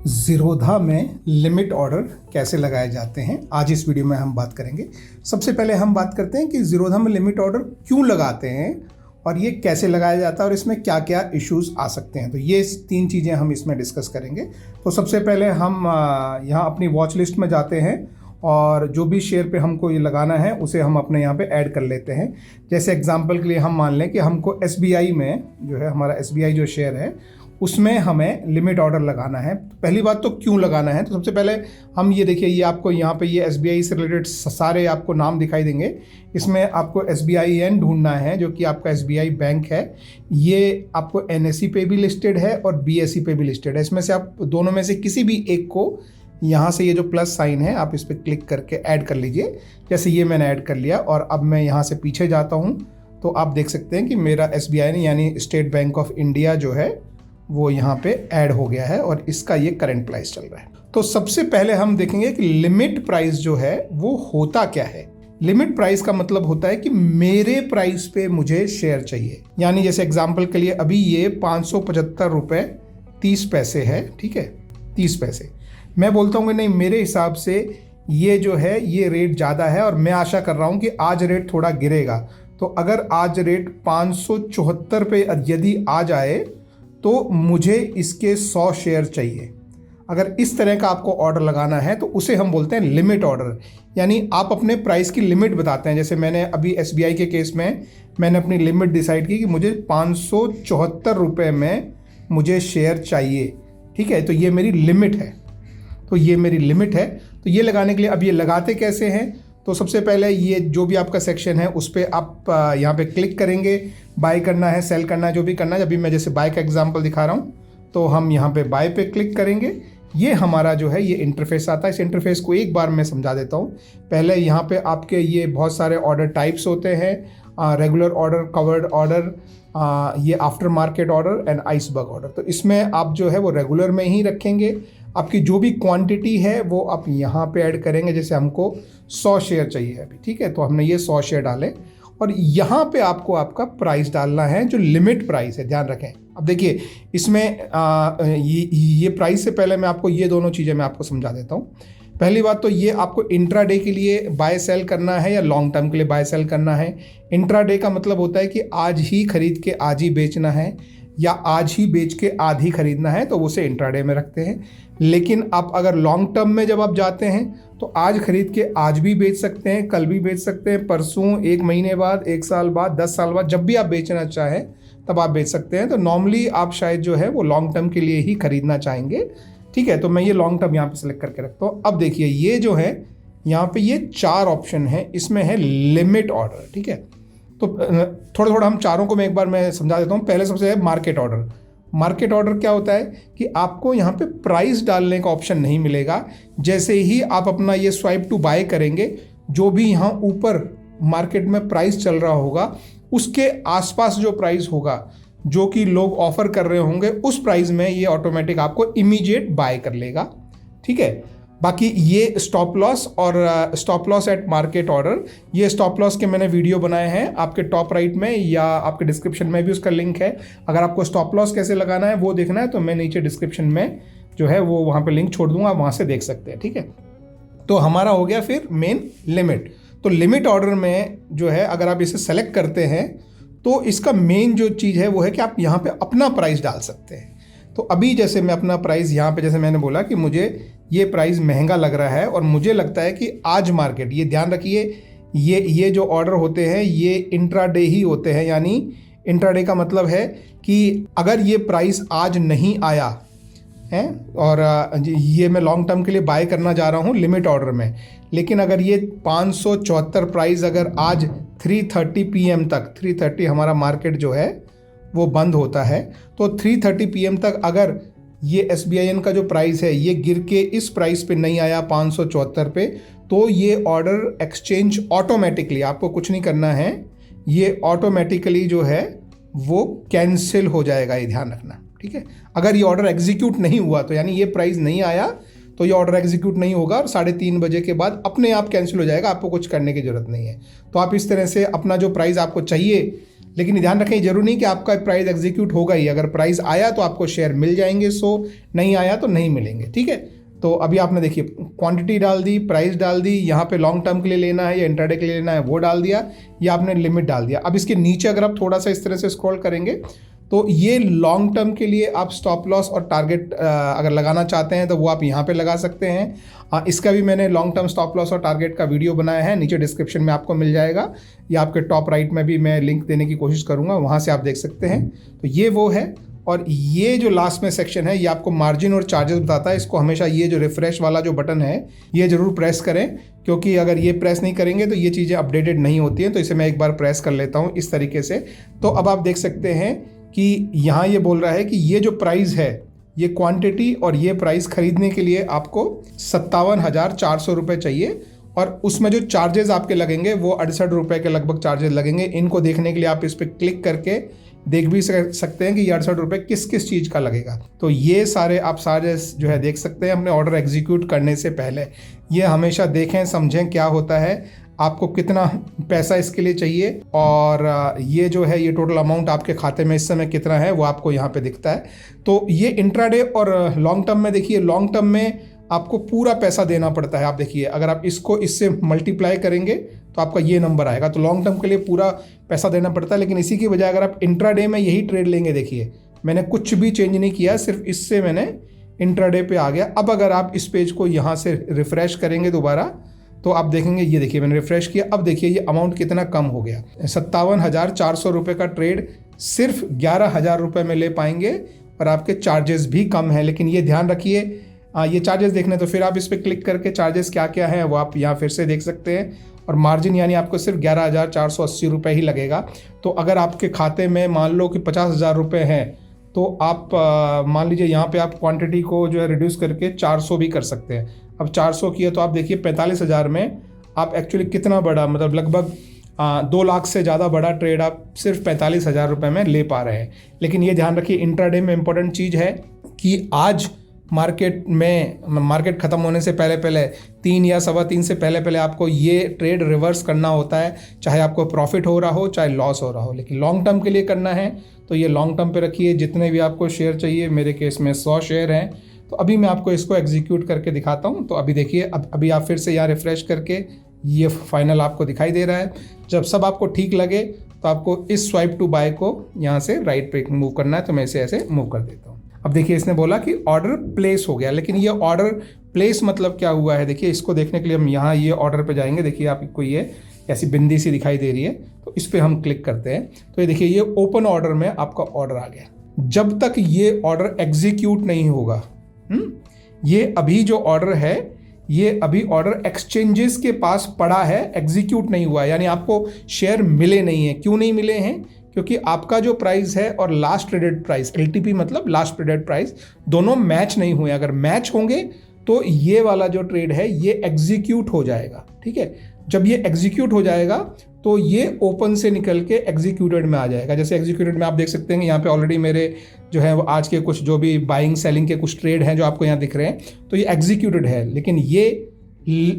ज़ीरोधा में limit order कैसे लगाए जाते हैं, आज इस वीडियो में हम बात करेंगे। सबसे पहले हम बात करते हैं कि ज़ीरोधा में लिमिट ऑर्डर क्यों लगाते हैं और ये कैसे लगाया जाता है और इसमें क्या क्या इश्यूज़ आ सकते हैं। तो ये तीन चीज़ें हम इसमें डिस्कस करेंगे। तो सबसे पहले हम यहाँ अपनी वॉच लिस्ट में जाते हैं और जो भी शेयर पे हमको ये लगाना है उसे हम अपने यहाँ पे ऐड कर लेते हैं। जैसे एग्जांपल के लिए हम मान लें कि हमको SBI में जो है हमारा SBI जो शेयर है उसमें हमें लिमिट ऑर्डर लगाना है। पहली बात तो क्यों लगाना है, तो सबसे पहले हम ये देखिए, ये आपको यहाँ पे ये SBI से रिलेटेड सारे आपको नाम दिखाई देंगे। इसमें आपको SBIN ढूंढना है जो कि आपका SBI बैंक है। ये आपको NSE पे भी लिस्टेड है और BSE पे भी लिस्टेड है। इसमें से आप दोनों में से किसी भी एक को यहाँ से ये जो प्लस साइन है आप इस पर क्लिक करके ऐड कर लीजिए। जैसे ये मैंने ऐड कर लिया और अब मैं यहाँ से पीछे जाता हूँ तो आप देख सकते हैं कि मेरा SBI यानी स्टेट बैंक ऑफ इंडिया जो है वो यहाँ पे ऐड हो गया है और इसका ये करंट प्राइस चल रहा है। तो सबसे पहले हम देखेंगे कि लिमिट प्राइस जो है वो होता क्या है। लिमिट प्राइस का मतलब होता है कि मेरे प्राइस पे मुझे शेयर चाहिए। यानी जैसे एग्जांपल के लिए अभी ये 575 रुपये 30 पैसे है, ठीक है, 30 पैसे। मैं बोलता हूँ कि नहीं, मेरे हिसाब से ये जो है ये रेट ज़्यादा है और मैं आशा कर रहा हूँ कि आज रेट थोड़ा गिरेगा। तो अगर आज रेट 574 पे यदि आ जाए तो मुझे इसके 100 शेयर चाहिए। अगर इस तरह का आपको ऑर्डर लगाना है तो उसे हम बोलते हैं लिमिट ऑर्डर। यानी आप अपने प्राइस की लिमिट बताते हैं। जैसे मैंने अभी SBI के केस में मैंने अपनी लिमिट डिसाइड की कि मुझे 574 रुपये में मुझे शेयर चाहिए, ठीक है। तो ये मेरी लिमिट है, तो ये मेरी लिमिट है। तो ये लगाने के लिए अब ये लगाते कैसे हैं, तो सबसे पहले ये जो भी आपका सेक्शन है उस पर आप यहाँ पे क्लिक करेंगे। बाय करना है, सेल करना है, जो भी करना है। अभी मैं जैसे बाय का एग्जांपल दिखा रहा हूँ तो हम यहाँ पे बाय पे क्लिक करेंगे। ये हमारा जो है ये इंटरफेस आता है। इस इंटरफेस को एक बार मैं समझा देता हूँ। पहले यहाँ पे आपके ये बहुत सारे ऑर्डर टाइप्स होते हैं, रेगुलर ऑर्डर, कवर्ड ऑर्डर, ये after market order and iceberg order. तो इसमें आप जो है वो रेगुलर में ही रखेंगे। आपकी जो भी क्वांटिटी है वो आप यहाँ पे ऐड करेंगे। जैसे हमको 100 शेयर चाहिए अभी, ठीक है, तो हमने ये 100 शेयर डाले और यहाँ पे आपको आपका प्राइस डालना है जो लिमिट प्राइस है, ध्यान रखें। अब देखिए इसमें ये प्राइस से पहले मैं आपको ये दोनों चीज़ें मैं आपको समझा देता हूँ। पहली बात तो ये आपको इंट्राडे के लिए बाय सेल करना है या लॉन्ग टर्म के लिए बाय सेल करना है। इंट्राडे का मतलब होता है कि आज ही खरीद के आज ही बेचना है या आज ही बेच के आज ही खरीदना है, तो उसे इंट्राडे में रखते हैं। लेकिन आप अगर लॉन्ग टर्म में जब आप जाते हैं तो आज खरीद के आज भी बेच सकते हैं, कल भी बेच सकते हैं, परसों, 1 महीने बाद, 1 साल बाद, 10 साल बाद, जब भी आप बेचना चाहें तब आप बेच सकते हैं। तो नॉर्मली आप शायद जो है वो लॉन्ग टर्म के लिए ही खरीदना चाहेंगे, ठीक है। तो मैं ये लॉन्ग टर्म यहाँ पे सिलेक्ट करके रखता हूँ। अब देखिए ये जो है यहाँ पे ये 4 ऑप्शन है, इसमें है लिमिट ऑर्डर, ठीक है। तो थोड़ा थोड़ा हम चारों को मैं एक बार मैं समझा देता हूँ। पहले सबसे है मार्केट ऑर्डर। मार्केट ऑर्डर क्या होता है कि आपको यहाँ पे प्राइस डालने का ऑप्शन नहीं मिलेगा। जैसे ही आप अपना ये स्वाइप टू बाय करेंगे, जो भी यहाँ ऊपर मार्केट में प्राइस चल रहा होगा उसके आसपास जो प्राइस होगा, जो कि लोग ऑफर कर रहे होंगे, उस प्राइस में ये ऑटोमेटिक आपको इमीडिएट बाय कर लेगा, ठीक है। बाकी ये स्टॉप लॉस और stop loss eight market order, ये स्टॉप लॉस के मैंने वीडियो बनाए हैं आपके टॉप राइट में या आपके डिस्क्रिप्शन में भी उसका लिंक है। अगर आपको स्टॉप लॉस कैसे लगाना है वो देखना है तो मैं नीचे डिस्क्रिप्शन में जो है वो वहाँ पे लिंक छोड़ दूंगा, आप वहाँ से देख सकते हैं, ठीक है। तो हमारा हो गया फिर मेन लिमिट। तो लिमिट ऑर्डर में जो है अगर आप इसे सेलेक्ट करते हैं तो इसका मेन जो चीज़ है वो है कि आप यहाँ पे अपना प्राइस डाल सकते हैं। तो अभी जैसे मैं अपना प्राइस यहाँ पे, जैसे मैंने बोला कि मुझे ये प्राइस महंगा लग रहा है और मुझे लगता है कि आज मार्केट, ये ध्यान रखिए, ये जो ऑर्डर होते हैं ये इंट्राडे ही होते हैं। यानी इंट्राडे का मतलब है कि अगर ये प्राइस आज नहीं आया है और ये मैं लॉन्ग टर्म के लिए बाय करना जा रहा हूँ लिमिट ऑर्डर में, लेकिन अगर ये 574 प्राइस अगर आज 3:30 PM तक, 3:30 हमारा मार्केट जो है वो बंद होता है, तो 3:30 PM तक अगर ये SBIN का जो प्राइस है ये गिर के इस प्राइस पे नहीं आया 574 पे, तो ये ऑर्डर एक्सचेंज ऑटोमेटिकली, आपको कुछ नहीं करना है, ये ऑटोमेटिकली जो है वो कैंसिल हो जाएगा, ये ध्यान रखना, ठीक है। अगर ये ऑर्डर एग्जीक्यूट नहीं हुआ तो यानी ये प्राइस नहीं आया तो ये ऑर्डर एग्जीक्यूट नहीं होगा और 3:30 बजे के बाद अपने आप कैंसिल हो जाएगा, आपको कुछ करने की ज़रूरत नहीं है। तो आप इस तरह से अपना जो प्राइस आपको चाहिए लेकिन ध्यान रखें, जरूरी नहीं कि आपका प्राइस एग्जीक्यूट होगा ही। अगर प्राइस आया तो आपको शेयर मिल जाएंगे, नहीं आया तो नहीं मिलेंगे। ठीक है, तो अभी आपने देखिए क्वांटिटी डाल दी, प्राइस डाल दी, यहाँ पे लॉन्ग टर्म के लिए लेना है या इंट्राडे के लिए लेना है वो डाल दिया, या आपने लिमिट डाल दिया। अब इसके नीचे अगर आप थोड़ा सा इस तरह से स्क्रॉल करेंगे तो ये लॉन्ग टर्म के लिए आप स्टॉप लॉस और टारगेट अगर लगाना चाहते हैं तो वो आप यहाँ पे लगा सकते हैं। इसका भी मैंने लॉन्ग टर्म स्टॉप लॉस और टारगेट का वीडियो बनाया है, नीचे डिस्क्रिप्शन में आपको मिल जाएगा, या आपके टॉप राइट में भी मैं लिंक देने की कोशिश करूँगा, वहाँ से आप देख सकते हैं। तो ये वो है। और ये जो लास्ट में सेक्शन है ये आपको मार्जिन और चार्जेस बताता है। इसको हमेशा ये जो रिफ्रेश वाला जो बटन है ये ज़रूर प्रेस करें, क्योंकि अगर ये प्रेस नहीं करेंगे तो ये चीज़ें अपडेटेड नहीं होती हैं। तो इसे मैं एक बार प्रेस कर लेता हूँ इस तरीके से। तो अब आप देख सकते हैं कि यहाँ ये बोल रहा है कि ये जो प्राइस है, ये क्वांटिटी और ये प्राइस खरीदने के लिए आपको 57,400 रुपये चाहिए, और उसमें जो चार्जेस आपके लगेंगे वो 68 रुपये के लगभग चार्जेस लगेंगे। इनको देखने के लिए आप इस पर क्लिक करके देख भी सकते हैं कि ये 68 रुपये किस किस चीज़ का लगेगा। तो ये सारे आप चार्जेस जो है देख सकते हैं अपने ऑर्डर एग्जीक्यूट करने से पहले। ये हमेशा देखें, समझें क्या होता है, आपको कितना पैसा इसके लिए चाहिए, और ये जो है ये टोटल अमाउंट आपके खाते में इस समय कितना है वो आपको यहाँ पे दिखता है। तो ये इंट्राडे और लॉन्ग टर्म में देखिए, लॉन्ग टर्म में आपको पूरा पैसा देना पड़ता है। आप देखिए अगर आप इसको इससे मल्टीप्लाई करेंगे तो आपका ये नंबर आएगा। तो लॉन्ग टर्म के लिए पूरा पैसा देना पड़ता है, लेकिन इसी की बजाय अगर आप इंट्राडे में यही ट्रेड लेंगे, देखिए मैंने कुछ भी चेंज नहीं किया, सिर्फ इससे मैंने इंट्राडे पे आ गया। अब अगर आप इस पेज को यहाँ से रिफ्रेश करेंगे दोबारा तो आप देखेंगे, ये देखिए मैंने रिफ्रेश किया, अब देखिए ये अमाउंट कितना कम हो गया। 57,400 रुपये का ट्रेड सिर्फ 11,000 रुपये में ले पाएंगे, और आपके चार्जेस भी कम है। लेकिन ये ध्यान रखिए, ये चार्जेस देखने तो फिर आप इस पर क्लिक करके चार्जेस क्या क्या है वो आप यहाँ फिर से देख सकते हैं। और मार्जिन यानी आपको सिर्फ 11,480 रुपये ही लगेगा। तो अगर आपके खाते में मान लो कि 50,000 रुपये हैं तो आप मान लीजिए यहाँ पे आप क्वांटिटी को जो है रिड्यूस करके 400 भी कर सकते हैं। अब 400 किया तो आप देखिए 45,000 में आप एक्चुअली कितना बड़ा, मतलब लगभग 2 लाख से ज़्यादा बड़ा ट्रेड आप सिर्फ 45,000 रुपये में ले पा रहे हैं। लेकिन ये ध्यान रखिए, इंट्राडे में इंपॉर्टेंट चीज़ है कि आज मार्केट ख़त्म होने से पहले 3 या 3.25 से पहले आपको ये ट्रेड रिवर्स करना होता है, चाहे आपको प्रॉफिट हो रहा हो चाहे लॉस हो रहा हो। लेकिन लॉन्ग टर्म के लिए करना है तो ये लॉन्ग टर्म पे रखिए। जितने भी आपको शेयर चाहिए, मेरे केस में 100 शेयर हैं, तो अभी मैं आपको इसको एग्जीक्यूट करके दिखाता हूँ। तो अभी देखिए, अभी आप फिर से यहाँ रिफ्रेश करके ये फाइनल आपको दिखाई दे रहा है। जब सब आपको ठीक लगे तो आपको इस स्वाइप टू बाय को यहाँ से राइट पे मूव करना है। तो मैं इसे ऐसे मूव कर देता हूँ। अब देखिए इसने बोला कि ऑर्डर प्लेस हो गया, लेकिन ये ऑर्डर प्लेस मतलब क्या हुआ है, देखिए इसको देखने के लिए हम यहाँ ये ऑर्डर पे जाएंगे। देखिए आपको ये ऐसी बिंदी सी दिखाई दे रही है, तो इस पर हम क्लिक करते हैं। तो ये देखिए ये ओपन ऑर्डर में आपका ऑर्डर आ गया। जब तक ये ऑर्डर एग्जीक्यूट नहीं होगा, ये अभी जो ऑर्डर है ये अभी ऑर्डर एक्सचेंजेस के पास पड़ा है, एग्जीक्यूट नहीं हुआ है, यानी आपको शेयर मिले नहीं है। क्यों नहीं मिले हैं? क्योंकि आपका जो प्राइस है और लास्ट ट्रेडेड प्राइस, LTP मतलब लास्ट ट्रेडेड प्राइस, दोनों मैच नहीं हुए। अगर मैच होंगे तो ये वाला जो ट्रेड है ये एग्जीक्यूट हो जाएगा। ठीक है, जब ये एग्जीक्यूट हो जाएगा तो ये ओपन से निकल के एग्जीक्यूटेड में आ जाएगा। जैसे एग्जीक्यूटेड में आप देख सकते हैं यहाँ पे ऑलरेडी मेरे जो है वो आज के कुछ जो भी बाइंग सेलिंग के कुछ ट्रेड हैं जो आपको यहाँ दिख रहे हैं, तो ये एग्जीक्यूटेड है। लेकिन ये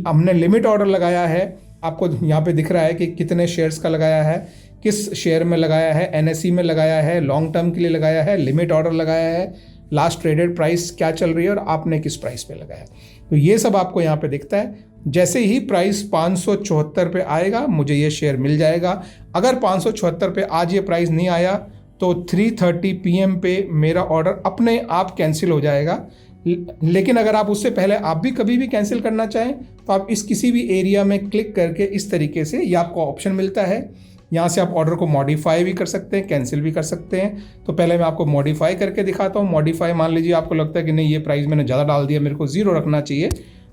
हमने लिमिट ऑर्डर लगाया है, आपको यहाँ पे दिख रहा है कि कितने शेयर्स का लगाया है, किस शेयर में लगाया है, NSE में लगाया है, लॉन्ग टर्म के लिए लगाया है, लिमिट ऑर्डर लगाया है, लास्ट ट्रेडेड प्राइस क्या चल रही है और आपने किस प्राइस पे लगाया। तो ये सब आपको यहाँ पे दिखता है। जैसे ही प्राइस 574 पे आएगा मुझे ये शेयर मिल जाएगा। अगर 574 पे आज ये प्राइस नहीं आया तो 3:30 PM पे मेरा ऑर्डर अपने आप कैंसिल हो जाएगा। लेकिन अगर आप उससे पहले आप भी कभी भी कैंसिल करना चाहें तो आप इस किसी भी एरिया में क्लिक करके इस तरीके से ये आपको ऑप्शन मिलता है। यहाँ से आप ऑर्डर को मॉडिफाई भी कर सकते हैं, कैंसिल भी कर सकते हैं। तो पहले मैं आपको मॉडिफाई करके दिखाता हूँ। मॉडिफाई, मान लीजिए आपको लगता है कि नहीं ये प्राइस मैंने ज़्यादा डाल दिया, मेरे को 0 रखना चाहिए,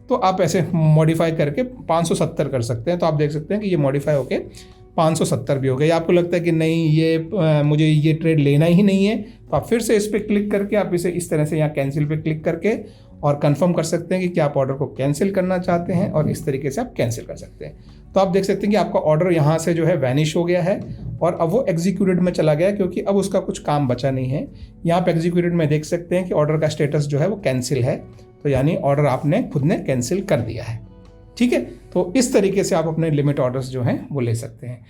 तो आप ऐसे मॉडिफाई करके 570 कर सकते हैं। तो आप देख सकते हैं कि ये मॉडिफाई होके 570 भी हो गया। आपको लगता है कि नहीं ये मुझे ये ट्रेड लेना ही नहीं है, तो आप फिर से इस पर क्लिक करके आप इसे इस तरह से यहाँ कैंसिल पे क्लिक करके और कंफर्म कर सकते हैं कि क्या आप ऑर्डर को कैंसिल करना चाहते हैं, और इस तरीके से आप कैंसिल कर सकते हैं। तो आप देख सकते हैं कि आपका ऑर्डर यहाँ से जो है वैनिश हो गया है और अब वो एग्जीक्यूटेड में चला गया, क्योंकि अब उसका कुछ काम बचा नहीं है। यहाँ पे एग्जीक्यूटेड में देख सकते हैं कि ऑर्डर का स्टेटस जो है वो कैंसिल है, तो यानी ऑर्डर आपने खुद ने कैंसिल कर दिया है। ठीक है, तो इस तरीके से आप अपने लिमिट ऑर्डर्स जो हैं वो ले सकते हैं।